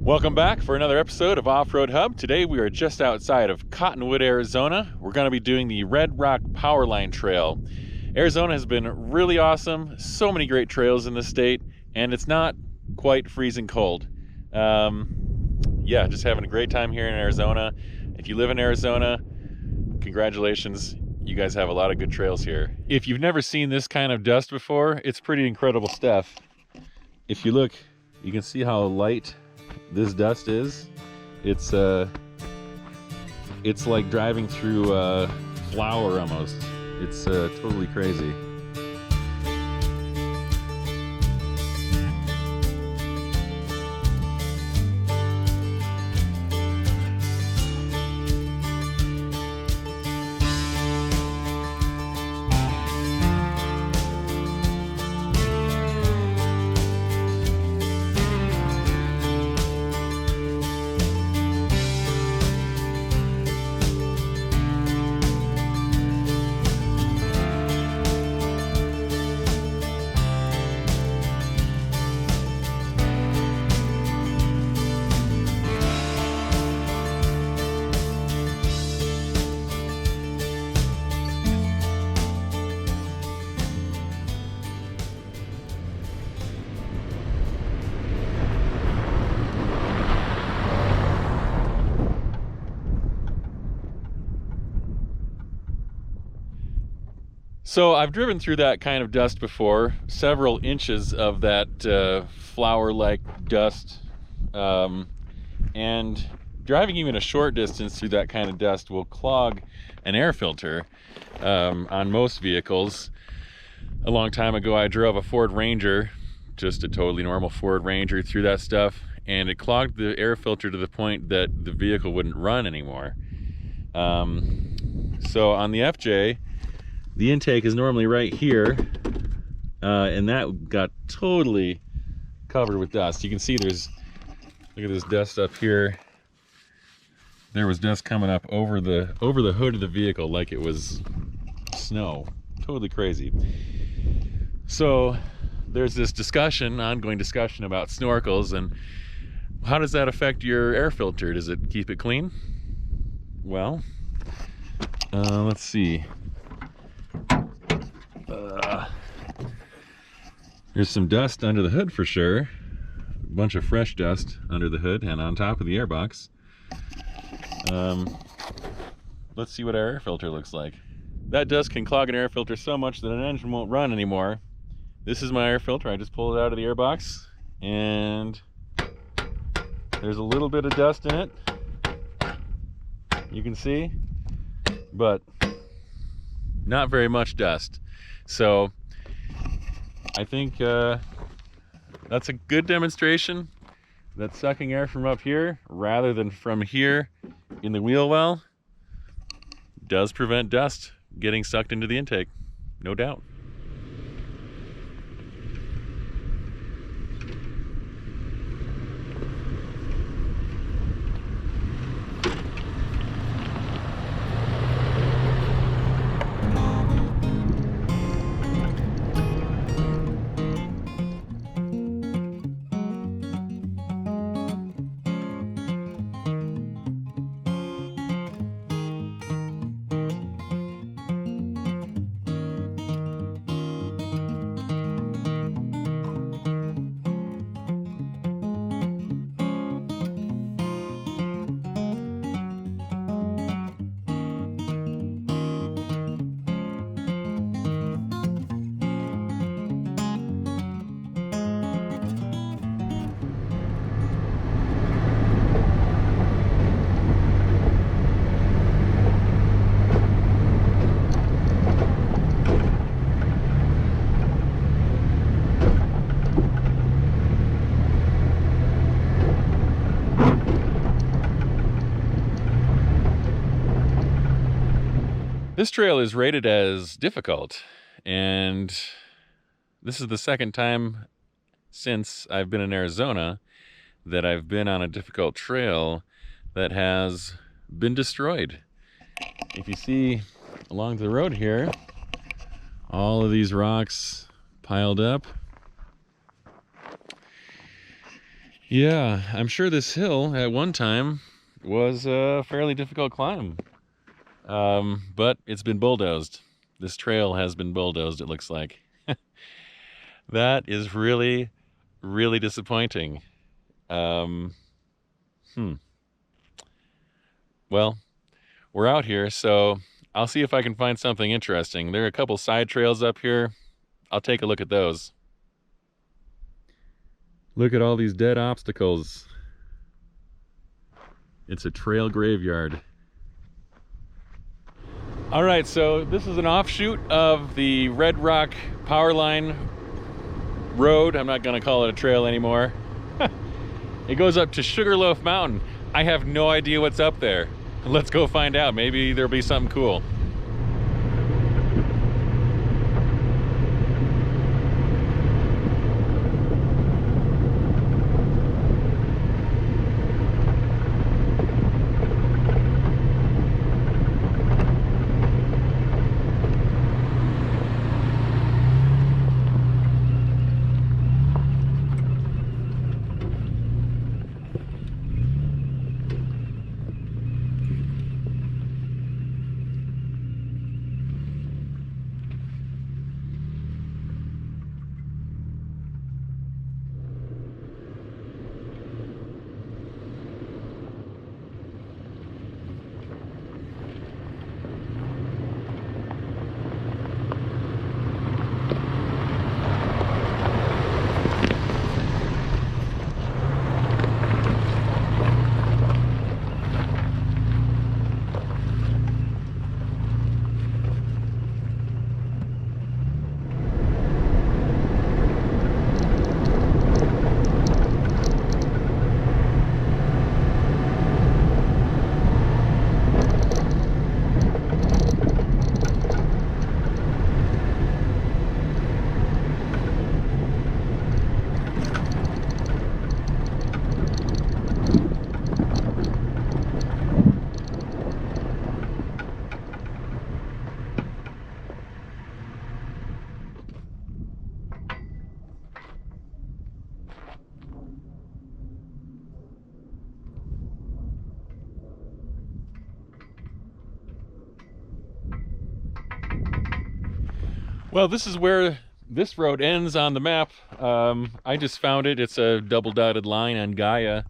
Welcome back for another episode of Off-Road Hub. Today we are just outside of Cottonwood, Arizona. We're going to be doing the Rock Powerline Trail. Arizona has been really awesome. So many great trails in the state, and it's not quite freezing cold. Just having a great time here in Arizona. If you live in Arizona, congratulations. You guys have a lot of good trails here. If you've never seen this kind of dust before, it's pretty incredible stuff. If you look, you can see how light this dust is. It's like driving through flour almost. It's totally crazy. So I've driven through that kind of dust before, several inches of that flour-like dust, and driving even a short distance through that kind of dust will clog an air filter on most vehicles. A long time ago I drove a Ford Ranger, just a totally normal Ford Ranger, through that stuff, and it clogged the air filter to the point that the vehicle wouldn't run anymore. So on the FJ, the intake is normally right here, and that got totally covered with dust. You can see look at this dust up here. There was dust coming up over the hood of the vehicle like it was snow. Totally crazy. So there's this ongoing discussion about snorkels and how does that affect your air filter? Does it keep it clean? Well, let's see. There's some dust under the hood for sure. A bunch of fresh dust under the hood and on top of the airbox. Let's see what our air filter looks like. That dust can clog an air filter so much that an engine won't run anymore. This is my air filter. I just pulled it out of the airbox and there's a little bit of dust in it. You can see, but not very much dust. So I think that's a good demonstration that sucking air from up here rather than from here in the wheel well does prevent dust getting sucked into the intake, no doubt. This trail is rated as difficult, and this is the second time since I've been in Arizona that I've been on a difficult trail that has been destroyed. If you see along the road here, all of these rocks piled up. Yeah, I'm sure this hill at one time was a fairly difficult climb. But it's been bulldozed. This trail has been bulldozed, it looks like. That is really, really disappointing. Um, Well, we're out here, so I'll see if I can find something interesting. There are a couple side trails up here. I'll take a look at those. Look at all these dead obstacles. It's a trail graveyard. All right, so this is an offshoot of the Red Rock Powerline Road. I'm not gonna call it a trail anymore. It goes up to Sugarloaf Mountain. I have no idea what's up there. Let's go find out. Maybe there'll be something cool. Well, this is where this road ends on the map. I just found it. It's a double dotted line on Gaia,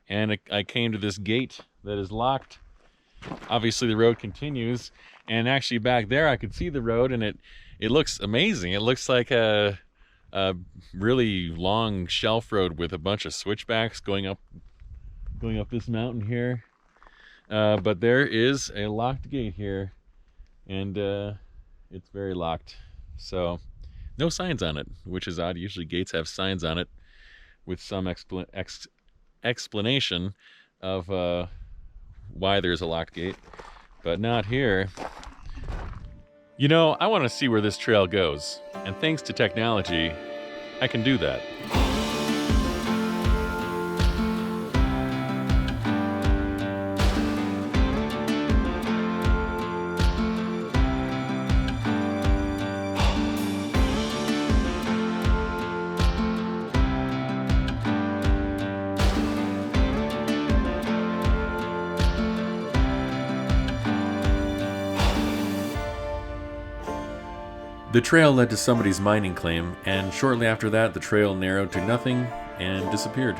and I came to this gate that is locked. Obviously the road continues, and actually back there I could see the road, and it looks amazing. It looks like a really long shelf road with a bunch of switchbacks going up this mountain here. But there is a locked gate here, and it's very locked. So no signs on it, which is odd. Usually gates have signs on it with some explanation of why there's a locked gate, but not here. You know, I want to see where this trail goes, and thanks to technology, I can do that. The trail led to somebody's mining claim, and shortly after that, the trail narrowed to nothing and disappeared.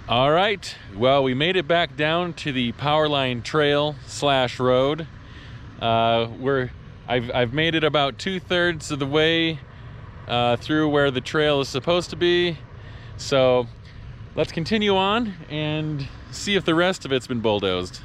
All right, well, we made it back down to the Powerline Trail / road. I've made it about 2/3 of the way through where the trail is supposed to be. So let's continue on and see if the rest of it's been bulldozed.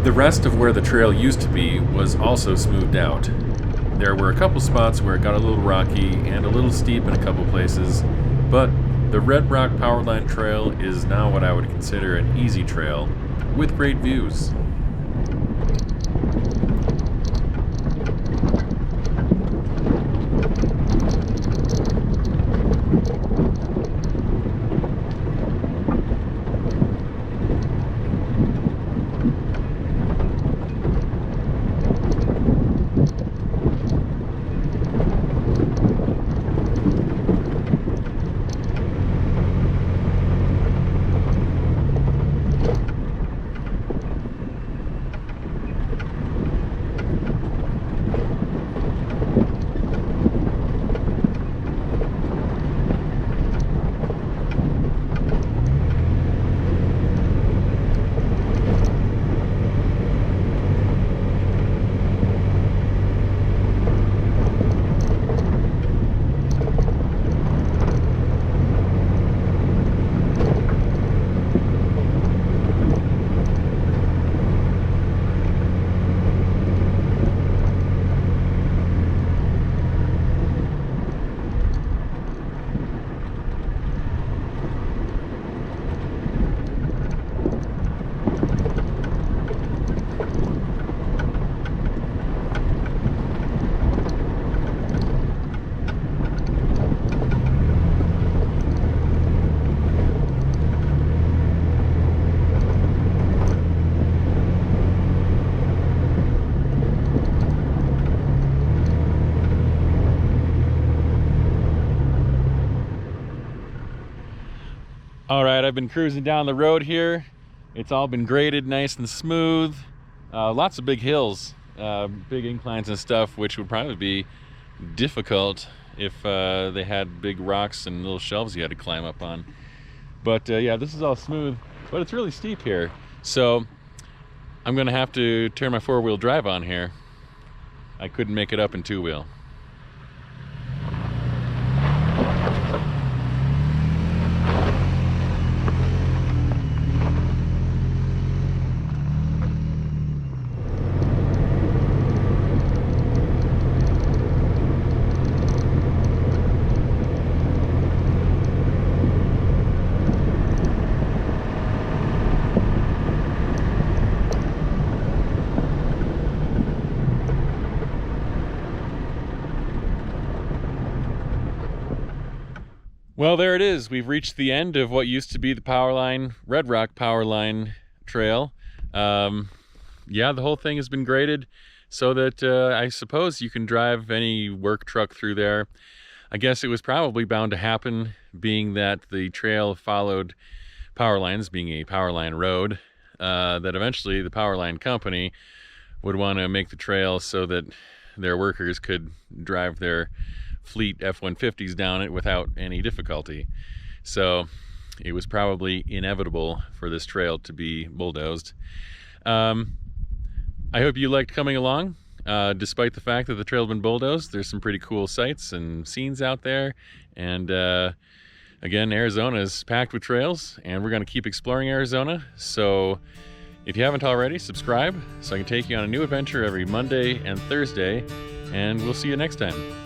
The rest of where the trail used to be was also smoothed out. There were a couple spots where it got a little rocky and a little steep in a couple places, but the Red Rock Powerline Trail is now what I would consider an easy trail with great views. All right, I've been cruising down the road here. It's all been graded nice and smooth. Lots of big hills, big inclines and stuff, which would probably be difficult if they had big rocks and little shelves you had to climb up on. But yeah, this is all smooth, but it's really steep here. So I'm gonna have to turn my four-wheel drive on here. I couldn't make it up in two-wheel. Well, there it is. We've reached the end of what used to be the Red Rock Powerline Trail. Yeah, the whole thing has been graded so that I suppose you can drive any work truck through there. I guess it was probably bound to happen, being that the trail followed power lines, being a power line road, that eventually the power line company would want to make the trail so that their workers could drive their fleet F-150s down it without any difficulty. So it was probably inevitable for this trail to be bulldozed. I hope you liked coming along. Despite the fact that the trail has been bulldozed, there's some pretty cool sights and scenes out there. And again, Arizona is packed with trails, and we're going to keep exploring Arizona. So if you haven't already, subscribe so I can take you on a new adventure every Monday and Thursday, and we'll see you next time.